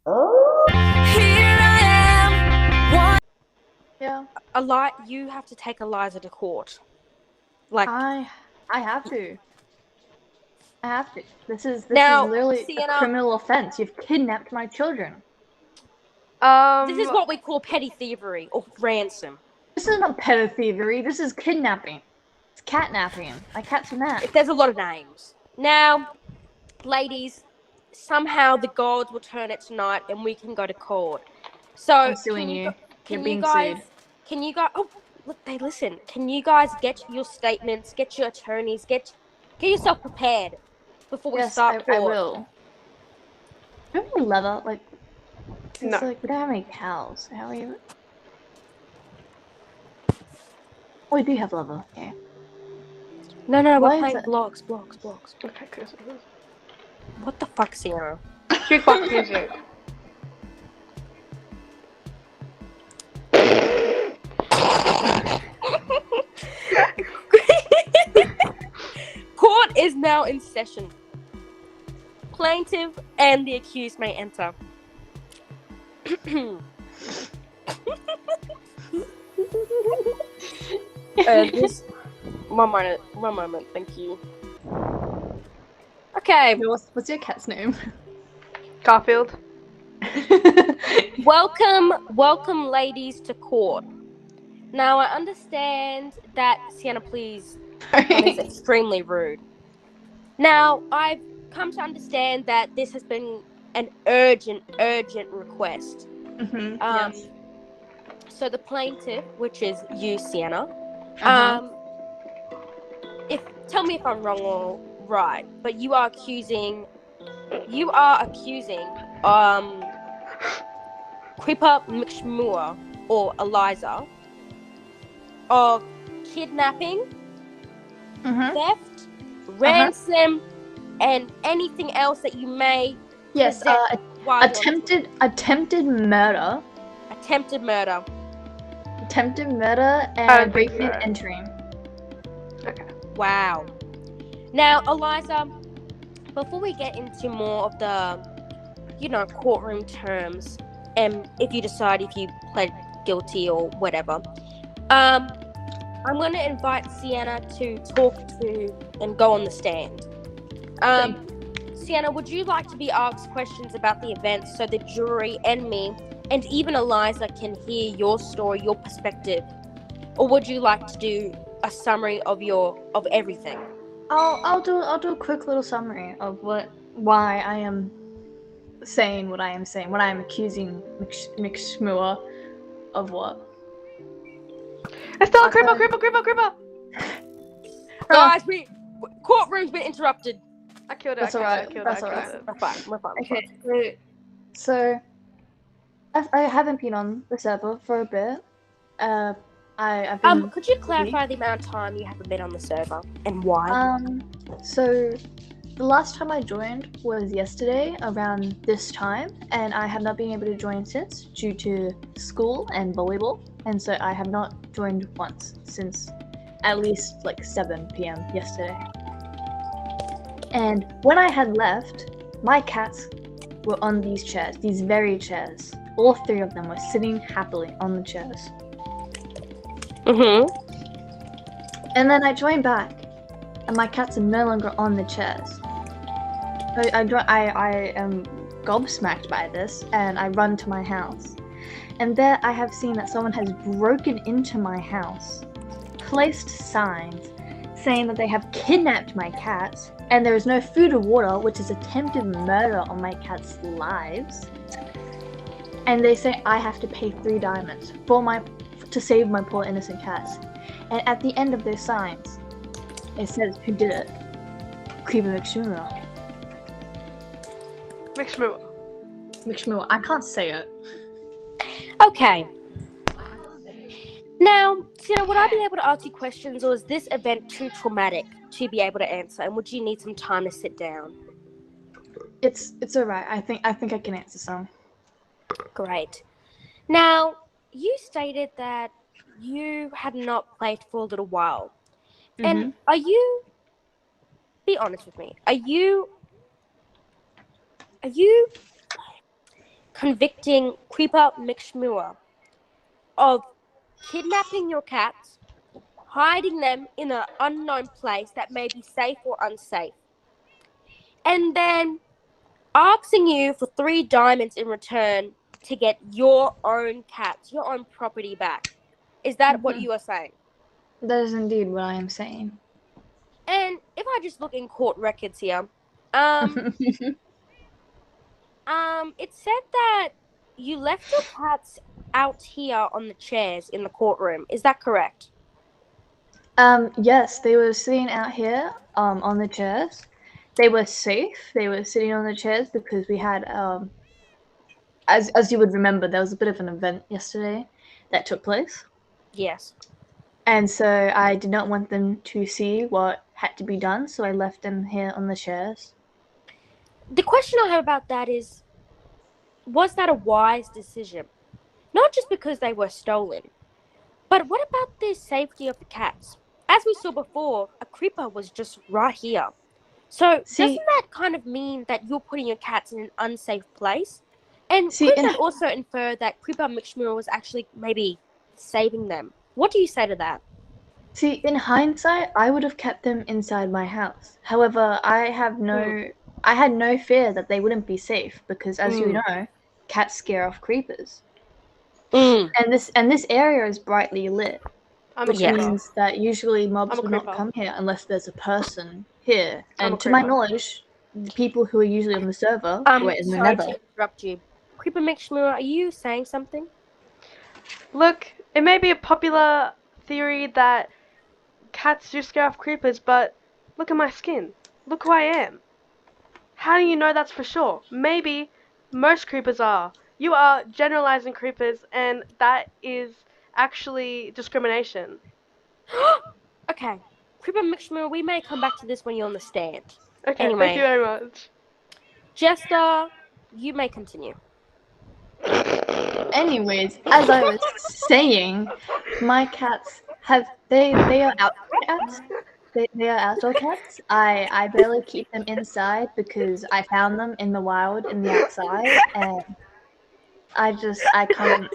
Here I am. Yeah, You have to take Eliza to court. Like I have to. I have to. This is now, literally a Sienna, criminal offense. You've kidnapped my children. this is what we call petty thievery or ransom. This is not pedophilia. This is kidnapping. It's catnapping. My cat's mad. There's a lot of names. Now, ladies, somehow the gods will turn it tonight and we can go to court. So I'm suing you. You're can being you guys sued. can you guys oh look, they listen. Can you guys get your statements, get your attorneys, get yourself prepared before we Yes, start I court? will. Do you have any leather? Like, No. we don't have any cows. How are you? Oh, we do have leather. Yeah. No, Why we're is playing it- blocks. Okay, cool. What the fuck, Sienna? Jukebox music. Court is now in session. Plaintiff and the accused may enter. Just one moment, thank you. Okay, What's your cat's name? Garfield. welcome, ladies, to court. Now, I understand that Sienna, please, is extremely rude. Now, I've come to understand that this has been an urgent request. Yes. So the plaintiff, which is you, Sienna, Uh-huh. tell me if I'm wrong or right, but you are accusing Kripa McShmua or Eliza of kidnapping, theft, ransom, and anything else that you may Yes. present while you're on the Attempted murder. attempted murder. Attempted murder I and don't think breaking and so. entering. Okay. Wow. Now, Eliza, before we get into more of the, courtroom terms, and if you decide if you pled guilty or whatever, I'm going to invite Sienna to talk to and go on the stand. Sienna, would you like to be asked questions about the event so the jury and me and even Eliza can hear your story, your perspective? Or would you like to do a summary of everything? I'll do a quick little summary of why I am saying what I am saying, what I am accusing McShmua of what. Estella, Kripa! Guys, courtroom's been interrupted. I killed it. That's I alright. killed That's it. alright. We're fine. Okay, so I haven't been on the server for a bit. I've been Could you clarify the amount of time you haven't been on the server and why? So the last time I joined was yesterday around this time, and I have not been able to join since due to school and volleyball, and so I have not joined once since at least like 7 p.m. yesterday. And when I had left, my cats were on these chairs, these very chairs. All 3 of them were sitting happily on the chairs. And then I joined back, and my cats are no longer on the chairs. I am gobsmacked by this, and I run to my house. And there I have seen that someone has broken into my house, placed signs saying that they have kidnapped my cats, and there is no food or water, which is attempted murder on my cats' lives. And they say I have to pay 3 diamonds to save my poor innocent cats. And at the end of their signs, it says who did it. Kripa McShmua. McShmua. I can't say it. Okay. Now, Sienna, would I be able to ask you questions, or is this event too traumatic to be able to answer? And would you need some time to sit down? It's alright. I think I can answer some. Great. Now, you stated that you had not played for a little while. And be honest with me, are you convicting Creeper McShmura of kidnapping your cats, hiding them in an unknown place that may be safe or unsafe, and then asking you for 3 diamonds in return to get your own cats, your own property back. Is that what you are saying? That is indeed what I am saying. And if I just look in court records here, it said that you left your cats out here on the chairs in the courtroom. Is that correct? Yes, they were sitting out here, on the chairs. They were safe. They were sitting on the chairs because we had, as you would remember, there was a bit of an event yesterday that took place. Yes. And so I did not want them to see what had to be done, so I left them here on the chairs. The question I have about that is, was that a wise decision? Not just because they were stolen, but what about the safety of the cats? As we saw before, a creeper was just right here. So doesn't that kind of mean that you're putting your cats in an unsafe place? And could that also infer that Creeper McShmura was actually maybe saving them? What do you say to that? See, in hindsight, I would have kept them inside my house. However, I had no fear that they wouldn't be safe because, as you know, cats scare off creepers. And this area is brightly lit, which means that usually mobs will not come here unless there's a person here. And to my knowledge, the people who are usually on the server were in the Nether. Sorry to interrupt you. Creeper McShmura, are you saying something? Look, it may be a popular theory that cats do scare off creepers, but look at my skin. Look who I am. How do you know that's for sure? Maybe most creepers are. You are generalizing creepers, and that is actually discrimination. Okay. Creeper McShmura, we may come back to this when you're on the stand. Okay, anyway, thank you very much. Jester, you may continue. Anyways, as I was saying, my cats they are outdoor cats. They are outdoor cats. I barely keep them inside because I found them in the wild in the outside, and I can't.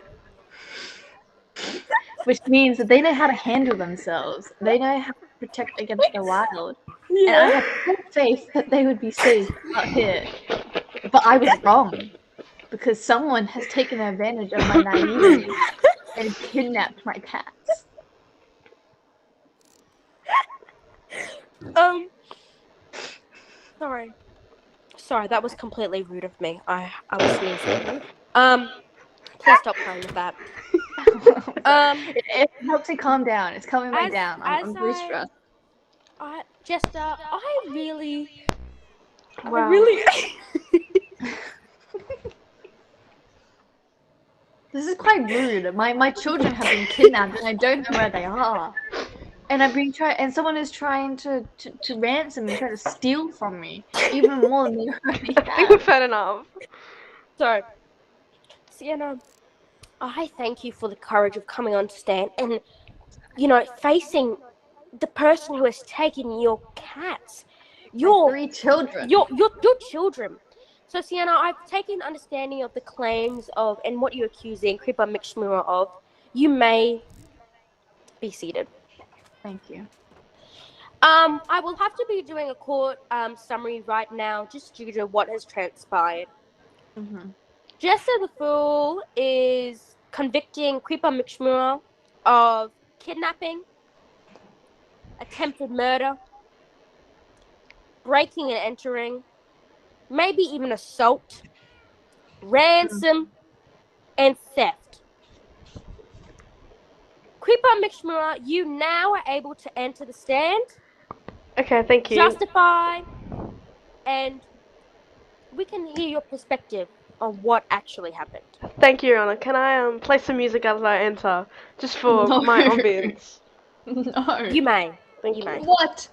Which means that they know how to handle themselves. They know how to protect against the wild. And I had full faith that they would be safe out here. But I was wrong. Because someone has taken advantage of my naivety and kidnapped my cats. Sorry, that was completely rude of me. I was sneezing. Please stop playing with that. It helps me calm down. It's calming me down. I'm very stressed. Jester, I really. This is quite rude. My children have been kidnapped and I don't know where they are. And and someone is trying to ransom and try to steal from me even more than they already have. I think we've had enough. So, Sienna, I thank you for the courage of coming on to stand and, facing the person who has taken your cats. Your 3 children. Your children. So, Sienna, I've taken understanding of the claims of and what you're accusing Creeper McShmura of. You may be seated. Thank you. I will have to be doing a court summary right now, just due to what has transpired. Mm-hmm. Jester the Fool is convicting Creeper McShmura of kidnapping, attempted murder, breaking and entering, maybe even assault, ransom, and theft. Creeper McShmura, you now are able to enter the stand. Okay, thank you. Justify, and we can hear your perspective on what actually happened. Thank you, Your Honor. Can I play some music as I enter, just for my ambience? No. You may. Thank you. May. What?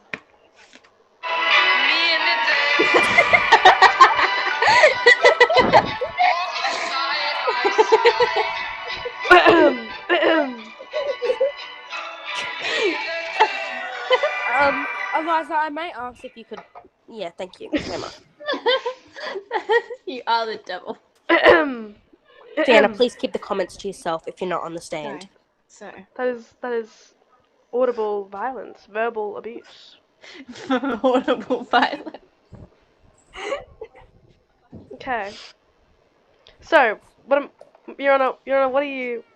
Eliza, I may ask if you could. Yeah, thank you. Very much. You are the devil. Sienna, please keep the comments to yourself if you're not on the stand. Sorry. That is audible violence, verbal abuse. Audible violence. Okay. So, Your Honor,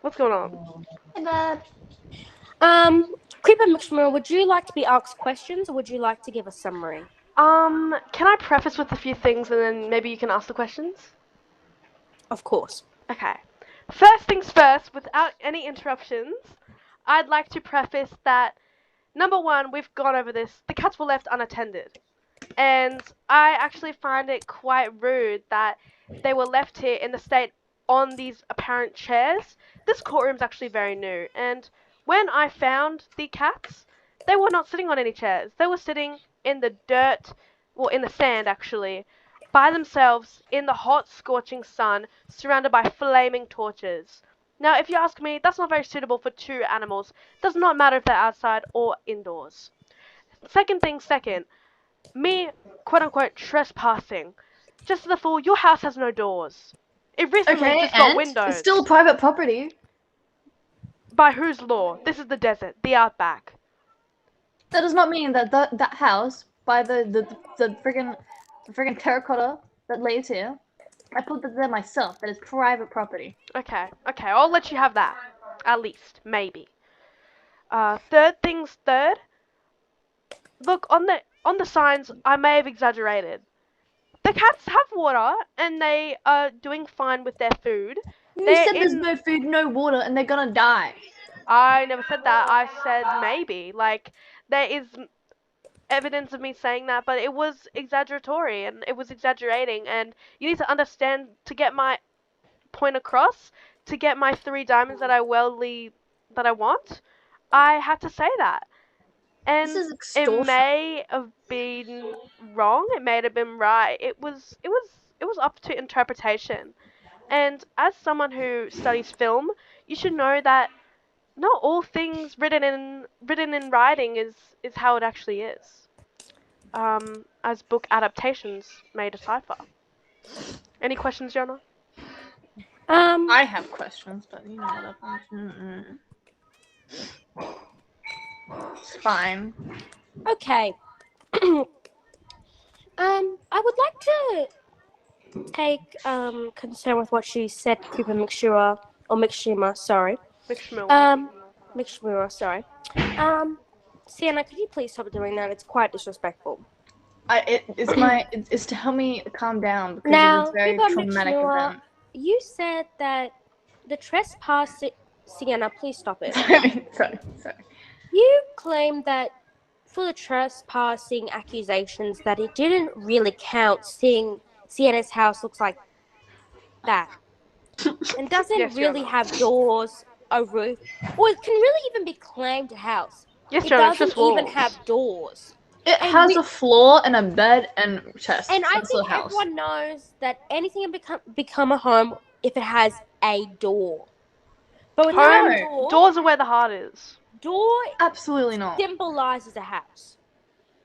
what's going on? Hey, Dad. Creeper McShmurl, would you like to be asked questions or would you like to give a summary? Can I preface with a few things and then maybe you can ask the questions? Of course. Okay. First things first, without any interruptions, I'd like to preface that, number one, we've gone over this, the cats were left unattended. And I actually find it quite rude that they were left here in the state on these apparent chairs. This courtroom's actually very new, and when I found the cats, they were not sitting on any chairs. They were sitting in the dirt, well, in the sand actually, by themselves in the hot, scorching sun, surrounded by flaming torches. Now, if you ask me, that's not very suitable for two animals. Does not matter if they're outside or indoors. Second thing second, me, quote-unquote, trespassing. Just to the fool, your house has no doors. It recently Okay, just got and windows. it's still private property. By whose law? This is the desert, the outback. That does not mean that that house by the friggin' terracotta that lays here, I put that there myself. That is private property. Okay, I'll let you have that. At least, maybe. Third things third. Look, on the signs, I may have exaggerated. The cats have water, and they are doing fine with their food. You They're said there's in- no food, no water, and they're gonna die. I never said that. I said maybe. Like, there is evidence of me saying that, but it was exaggeratory, and it was exaggerating, and you need to understand, to get my point across, to get my 3 diamonds that I want, I had to say that. And This is it extortion. may have been wrong, it may have been right. It was up to interpretation. And as someone who studies film, you should know that not all things written in writing is how it actually is. As book adaptations may decipher. Any questions, Jonah? I have questions, but you know what It's fine. Okay. I would like to take concern with what she said, Creeper McShura, or McShima, sorry. McShmurl. McShmura, sorry. Sienna, could you please stop doing that? It's quite disrespectful. It's to help me calm down because Now, it was a very Creeper traumatic McShura, event. you said that the trespass... Sienna, please stop it. Sorry. You claimed that for the trespassing accusations that it didn't really count, seeing Sienna's house looks like that. And doesn't Yes, really Jonah. have doors, a roof, or it can really even be claimed a house. Yes, It Jonah, it's doesn't just walls. even have doors. It And has we- a floor and a bed and chest. And I That's the think house. everyone knows that anything can become a home if it has a door. But without Home, a door, doors are where the heart is. door Absolutely not. symbolizes a house.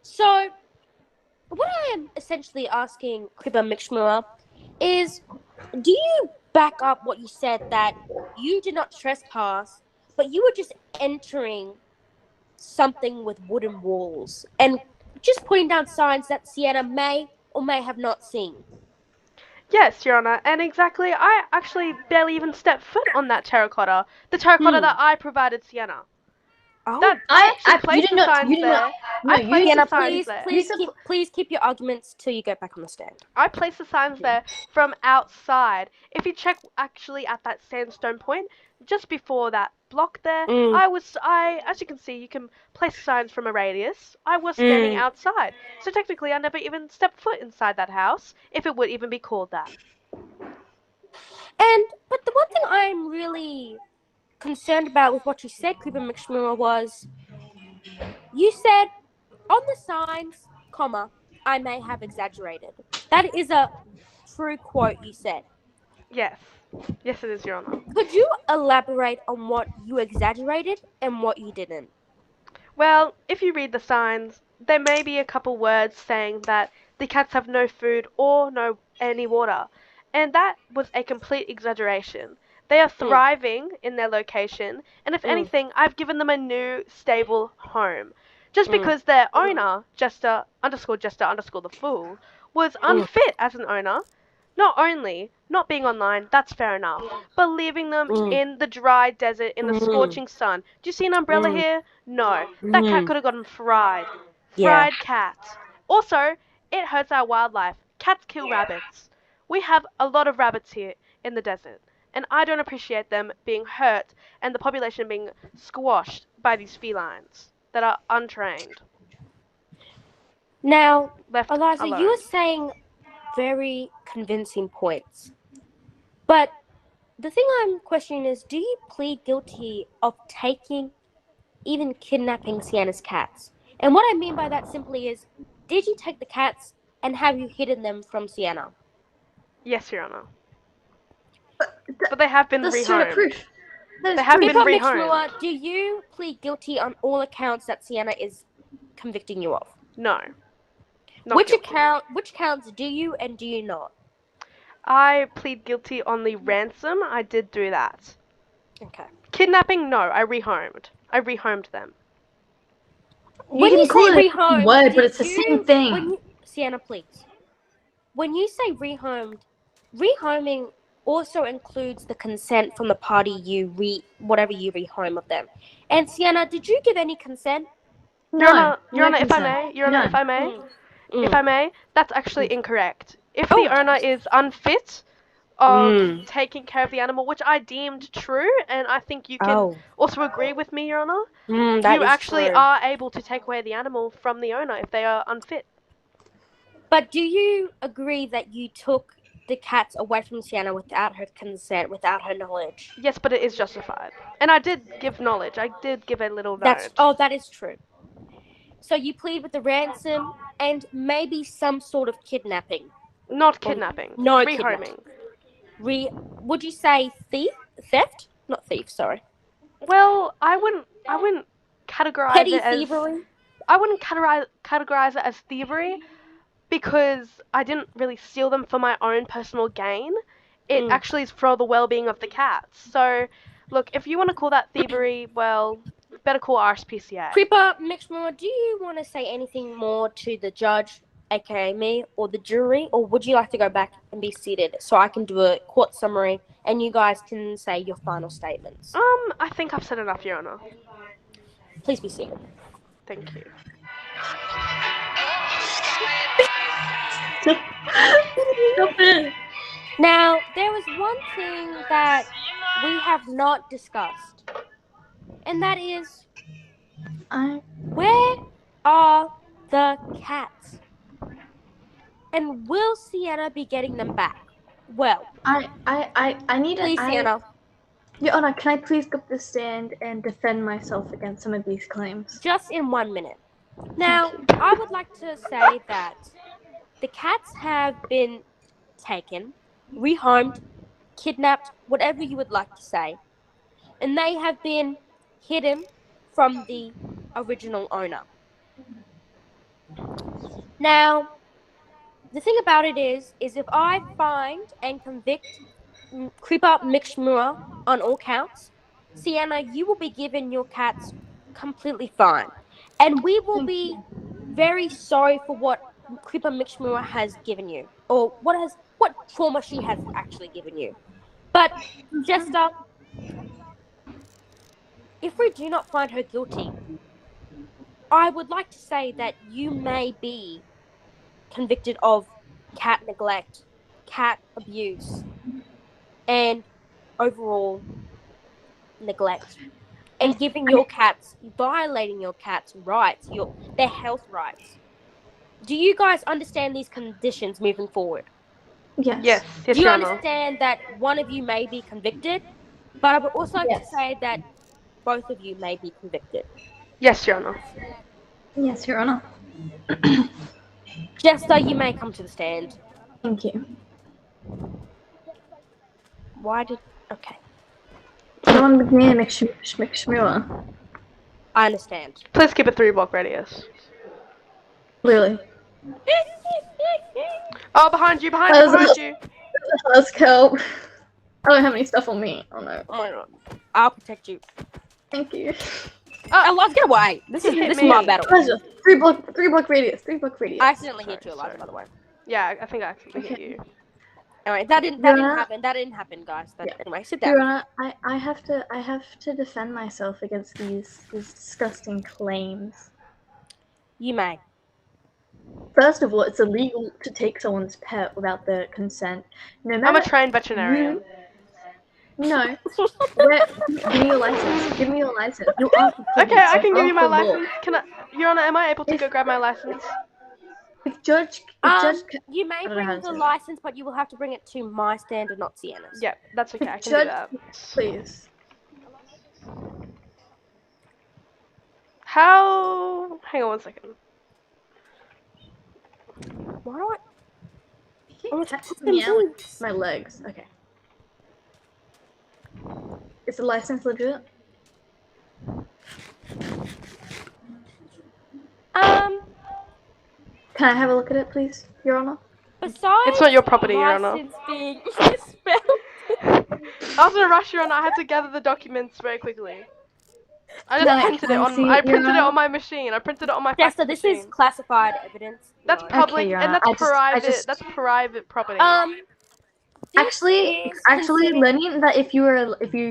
So, what I am essentially asking Creeper McShmura is, do you back up what you said that you did not trespass, but you were just entering something with wooden walls and just putting down signs that Sienna may or may have not seen? Yes, Your Honor, and exactly, I actually barely even stepped foot on that terracotta. The terracotta that I provided Sienna. Oh, That I actually you placed did the not. signs You did there. not. No, I you placed Sienna, the signs please, there. please keep your arguments till you get back on the stand. I placed the signs there from outside. If you check actually at that sandstone point, just before that block there, as you can see, you can place signs from a radius. I was standing outside. So technically I never even stepped foot inside that house, if it would even be called that. But the one thing I'm really concerned about with what you said, Creeper McShmura, was you said on the signs, comma, I may have exaggerated. That is a true quote you said. Yes. Yes, it is, Your Honor. Could you elaborate on what you exaggerated and what you didn't? Well, if you read the signs, there may be a couple words saying that the cats have no food or no any water. And that was a complete exaggeration. They are thriving in their location, and if anything, I've given them a new, stable home. Just because their owner, Jester the Fool, was unfit as an owner, not only not being online, that's fair enough, but leaving them in the dry desert in the scorching sun. Do you see an umbrella here? No. That cat could have gotten fried. Yeah. Fried cat. Also, it hurts our wildlife. Cats kill rabbits. We have a lot of rabbits here in the desert, and I don't appreciate them being hurt and the population being squashed by these felines that are untrained. Now, Left Eliza, alone. you were saying very convincing points. But the thing I'm questioning is, do you plead guilty of taking, even kidnapping Sienna's cats? And what I mean by that simply is, did you take the cats and have you hidden them from Sienna? Yes, Your Honor. But they have been That's straight up rehomed. proof. That is They have proof. been Pippa rehomed. Mixmua, do you plead guilty on all accounts that Sienna is convicting you of? No. Not Which guilty. which counts do you and do you not? I plead guilty on the ransom. I did do that. Okay. Kidnapping, no. I rehomed them. When can you call say it a rehomed, word, but did it's the you- same thing. when you- Sienna, please. When you say rehomed, rehoming also includes the consent from the party whatever you rehome of them. And Sienna, did you give any consent? Your Honor, no if I consent. may, Your Honor, if I may, Mm. if I may, that's actually incorrect. If Oh. the owner is unfit of Mm. taking care of the animal, which I deemed true, and I think you can also agree with me, Your Honor, That you is actually true. are able to take away the animal from the owner if they are unfit. But do you agree that you took the cats away from Sienna without her consent, without her knowledge? Yes, but it is justified. And I did give knowledge. I did give a little note. That is true. So you plead with the ransom and maybe some sort of kidnapping. Not kidnapping. No rehoming. Would you say theft? Not thief, sorry. Well, I wouldn't categorize Petty it as thievery? I wouldn't categorize it as thievery because I didn't really steal them for my own personal gain. It actually is for the well-being of the cats. So, look, if you want to call that thievery, well, better call RSPCA. Creeper, Mixmore, do you want to say anything more to the judge, aka me, or the jury, or would you like to go back and be seated so I can do a court summary and you guys can say your final statements? I think I've said enough, Your Honor. Please be seated. Thank you. Stop it. Now, there was one thing that we have not discussed, and that is, where are the cats? And will Sienna be getting them back? Well, I need please, Sienna. Your Honor, can I please go up the stand and defend myself against some of these claims? Just in 1 minute. Now, I would like to say that the cats have been taken, rehomed, kidnapped, whatever you would like to say, and they have been hidden from the original owner. Now, the thing about it is if I find and convict Creeper Mixmura on all counts, Sienna, you will be given your cats completely fine. And we will be very sorry for what Creeper Mixmura has given you, or what trauma she has actually given you. But, Jester, if we do not find her guilty, I would like to say that you may be convicted of cat neglect, cat abuse, and overall neglect, and violating your cat's rights, their health rights. Do you guys understand these conditions moving forward? Yes. Yes, Do you Your Honor. understand that one of you may be convicted, but I would also like to Yes. say that both of you may be convicted? Yes, Your Honor. Yes, Your Honor. Jester, you may come to the stand. Thank you. Okay. Someone with me and Mixmura. I understand. Please keep a 3-block radius. Really. Oh, behind you! That was Let's help. I don't have any stuff on me. Oh no. Oh my god. I'll protect you. Thank you. Oh, let's get away. This is my battle. Pleasure. 3 block radius. 3 block radius. I accidentally hit you, Sorry, Elijah, sorry. by the way. Yeah, I think I accidentally hit Okay. you. Anyway, that didn't Yeah. happen. That didn't happen, guys. Yeah. Anyway, sit down. Fiona, I have to defend myself against these disgusting claims. You may. First of all, it's illegal to take someone's pet without their consent. No I'm matter a trained veterinarian. No. Give me your license. Give me your license. You aren't the Okay, I can police, give you my aren't the law. license. Can I, Your Honor, am I able to go grab my license? If Judge You may I don't know bring how to the say that. license, but you will have to bring it to my standard, not Sienna's. Yeah, that's okay. I can do Judge, that. please. How? Hang on one second. Why do I? You keep Oh, touching me out with my legs. Okay. Is the license legit? Can I have a look at it, please, Your Honor? Besides, It's not your property, Your Honor. license being misspelled. I was in a rush, Your Honor. I had to gather the documents very quickly. I just No, printed it on. see, I Your printed it Honor. on my machine. I printed it on my Jester, fax this machine. is classified evidence. That's No. public, Your and Honor. that's I private. just- That's private property. This Actually, is considered- learning that if you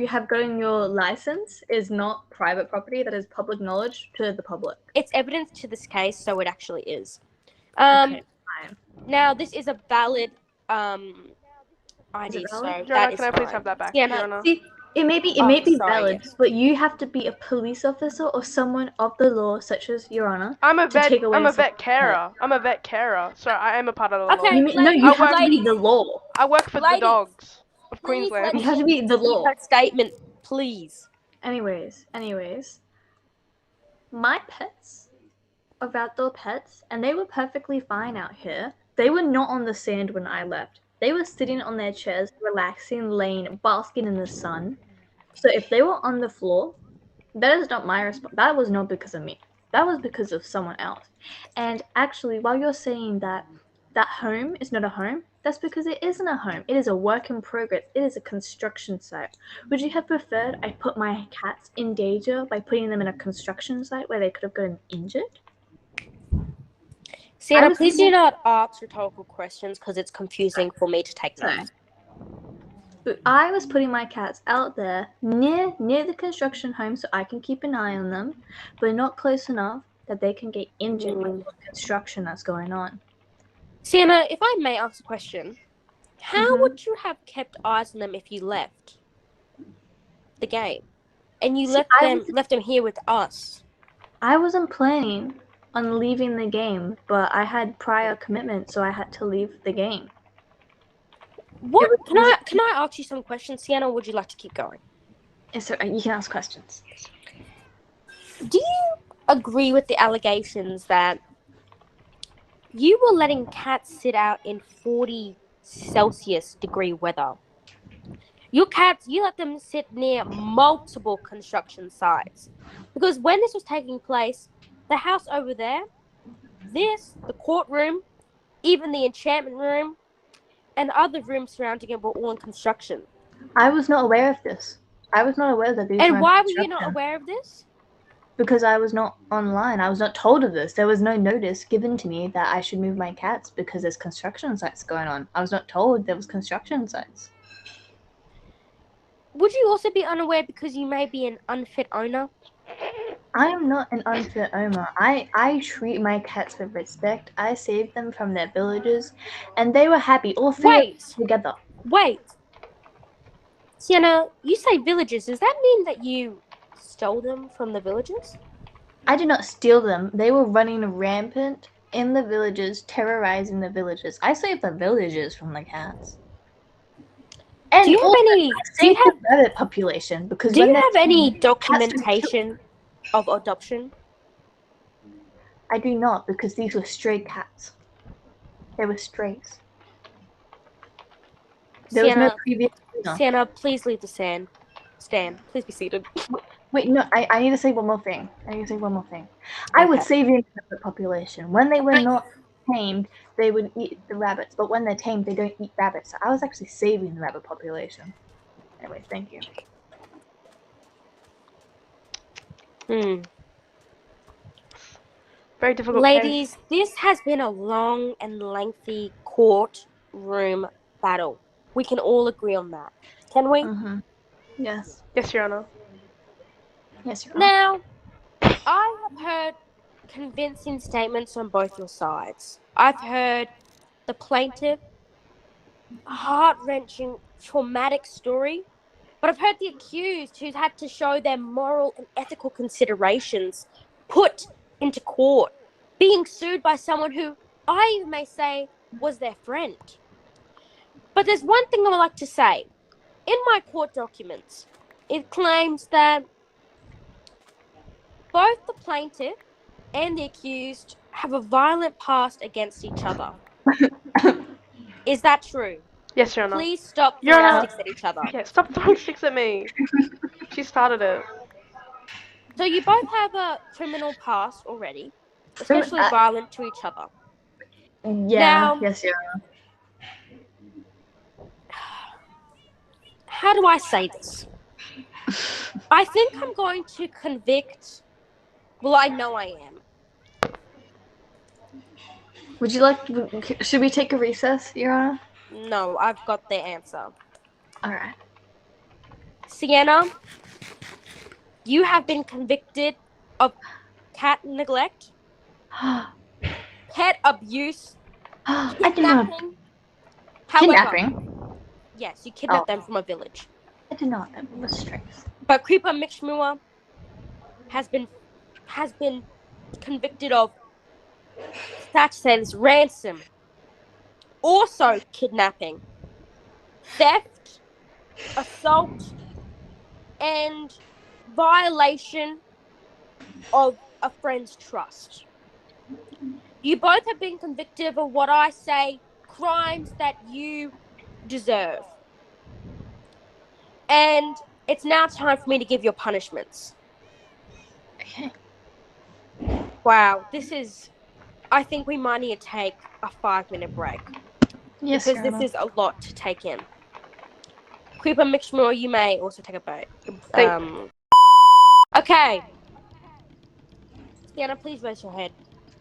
have gotten your license is not private property, that is public knowledge to the public. it's evidence to this case, so it actually is. Okay, fine. Now this is a valid ID, Is it so valid? Your that Honor, is can I please fine. have that back, Yeah, Your no, Honor? See, it may be sorry, valid, yes. but you have to be a police officer or someone of the law, such as Your Honor. I'm a to vet. take away I'm a a vet carer. I'm a vet carer. So I am a part of the Okay. law. You mean, no, you I have to be work- the law. I work for the Ladies, dogs of please let Queensland. You have to be the law. That statement, please. Anyways, my pets are outdoor pets, and they were perfectly fine out here. They were not on the sand when I left. They were sitting on their chairs, relaxing, laying, basking in the sun. So if they were on the floor, that is not my response. That was not because of me. That was because of someone else. And actually, while you're saying that that home is not a home, that's because it isn't a home. It is a work in progress. It is a construction site. Would you have preferred I put my cats in danger by putting them in a construction site where they could have gotten injured? Sienna, was please do thinking- not ask rhetorical questions because it's confusing for me to take Sorry. notes. But I was putting my cats out there near the construction home so I can keep an eye on them, but not close enough that they can get injured by the construction that's going on. Sienna, if I may ask a question, how Mhm. would you have kept eyes on them if you left the game, and you See, left them here with us? I wasn't planning on leaving the game, but I had prior commitments, so I had to leave the game. What was- can I ask you some questions, Sienna? Or would you like to keep going? So you can ask questions. Do you agree with the allegations that you were letting cats sit out in 40 Celsius degree weather? Your cats, you let them sit near multiple construction sites. Because when this was taking place, the house over there, the courtroom, even the enchantment room, and other rooms surrounding it were all in construction. I was not aware of this. I was not aware that these were And in why were you not construction. aware of this? Because I was not online. I was not told of this. There was no notice given to me that I should move my cats because there's construction sites going on. I was not told there was construction sites. Would you also be unaware because you may be an unfit owner? I am not an unfit owner. I treat my cats with respect. I saved them from their villages, and they were happy. All three of us together. Wait. Sienna, you say villages. Does that mean that you stole them from the villages? I did not steal them. They were running rampant in the villages, terrorizing the villages. I saved the villages from the cats. And Do you have also, any? I Do you saved have? the rabbit population because Do when you they're have any tiny, documentation of adoption? I do not because these were stray cats. They were strays. There was no Sienna, previous owner. Sienna, please leave the stand. Please be seated. Wait, no, I need to say one more thing. I was Okay. saving the population. When they were not tamed, they would eat the rabbits, but when they're tamed, they don't eat rabbits. So I was actually saving the rabbit population. Anyway, thank you. Hmm. Very difficult Ladies, this has been a long and lengthy courtroom battle. We can all agree on that. Can we? Mm-hmm. Yes. case. Yes, Your Honor. Yes, Your Honor. Now, I have heard convincing statements on both your sides. I've heard the plaintiff, heart-wrenching, traumatic story, but I've heard the accused who's had to show their moral and ethical considerations put into court, being sued by someone who I even may say was their friend. But there's one thing I would like to say. In my court documents, it claims that both the plaintiff and the accused have a violent past against each other. Is that true? Yes, Your Honor. Please stop Your throwing Honor. sticks at each other. Yeah, stop throwing sticks at me. She started it. So you both have a criminal past already, especially violent to each other. Yeah. Now- Yes, Your Honor. How do I say this? I think I'm going to convict. Well, I know I am. Would you like? Should we take a recess, Your Honor? No, I've got the answer. All right. Sienna, you have been convicted of cat neglect, pet abuse, I did not. kidnapping. However, Kidnapping. yes, you kidnapped Oh. them from a village. I did not. It was strength. But Creeper Mixmua has been convicted of Thatcher's ransom, also kidnapping, theft, assault, and violation of a friend's trust. You both have been convicted of what I say crimes that you deserve. And it's now time for me to give your punishments. Okay. Wow, this is. I think we might need to take a 5-minute break. Yes, Because Your this Honor. is a lot to take in. Creeper Mixmore, you may also take a break. Okay. Sienna, please raise your head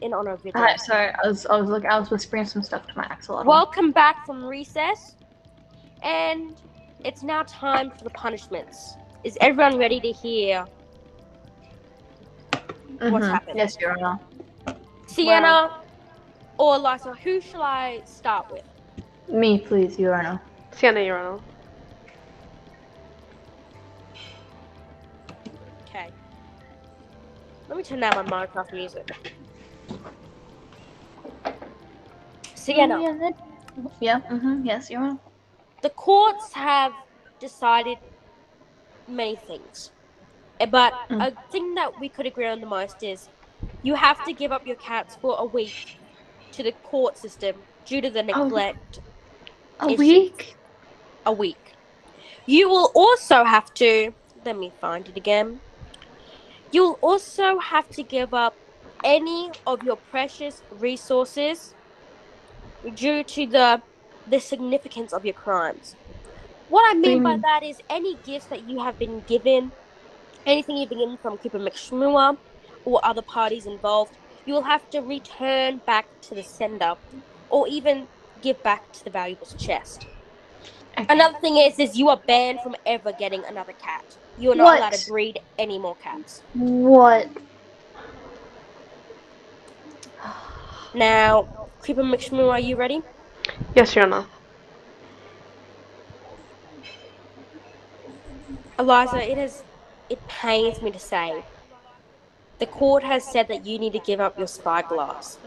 in honor of your Alright, death. sorry. I was whispering some stuff to my axolotl. Welcome back from recess. And it's now time for the punishments. Is everyone ready to hear what's happened? Yes, Your Honor. Sienna or Eliza, who shall I start with? Me, please, Your Honor. Sienna, Your Honor. Okay. Let me turn down my Minecraft music. Sienna, Yeah. Yes, Your Honor. the courts have decided many things. But a thing that we could agree on the most is you have to give up your cats for a week to the court system due to the neglect. A Issues. week? A week. You will also have to, let me find it again. You'll also have to give up any of your precious resources due to the significance of your crimes. What I mean by that is any gifts that you have been given, anything you've been given from Creeper McShmua or other parties involved, you will have to return back to the sender or even give back to the valuables chest. Okay. Another thing is you are banned from ever getting another cat. You are not allowed to breed any more cats. What? Now, Creeper McShmoo, are you ready? Yes, Your Honor. Eliza, it pains me to say. The court has said that you need to give up your spyglass.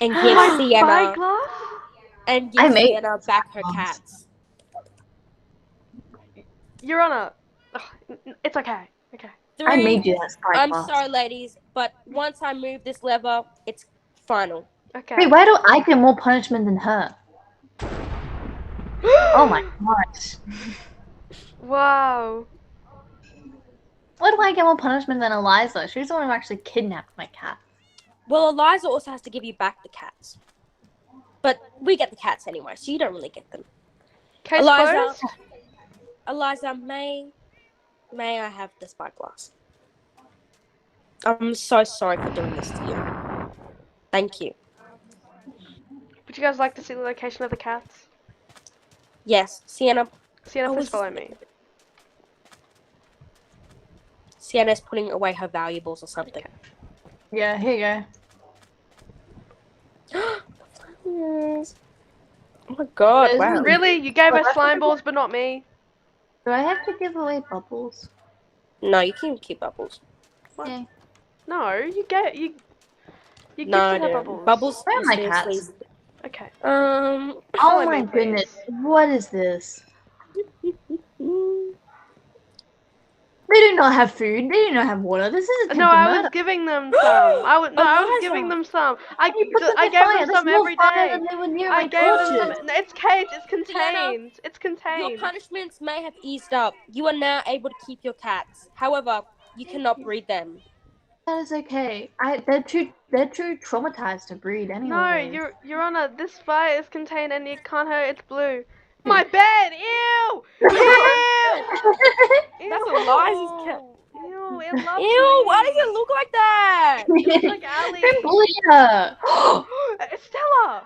And give Sienna Spyglass? and give Sienna back her cats. Your Honor. Ugh, it's okay. Okay. I made you that I'm spyglass. sorry, ladies, but once I move this lever, it's final. Okay. Wait, why do I get more punishment than her? Oh my gosh. Wow. Why do I get more punishment than Eliza? She's the one who actually kidnapped my cat. Well, Eliza also has to give you back the cats. But we get the cats anyway, so you don't really get them. Case Eliza, closed. Eliza, may I have the spyglass? I'm so sorry for doing this to you. Thank you. Would you guys like to see the location of the cats? Yes, Sienna. Sienna, Oh, please is- follow me. Sienna's putting away her valuables or something. Yeah, here you go. Yes. Oh my god! There's Wow. really- Really? You gave Well, us I slime think- balls, but not me? Do I have to give away bubbles? No, you can keep bubbles. What? Yeah. No, you get you. You No, gifted her dude. bubbles. Bubbles. Where are my mysteriously- Okay. Oh Follow my me, please. goodness, what is this? They do not have food. They do not have water. This is a No, attempted I was murder. giving them some. I was Eliza. giving them some. I You put them I in gave fire. them That's some more every fire day. than they were near I my gave them torches. some. No, it's caged. It's contained. It's Your contained. punishments may have eased up. You are now able to keep your cats. However, you cannot breed them. That is okay. They're too traumatized to breed anyway. No, Your Honor, this fire is contained and you can't hurt. It's blue. My bed. Ew. Ew. That's Ew. Eliza's cat. Ew. It loves Ew! Why me. does it look like that? It's like Ali. Don't bully her. Stella.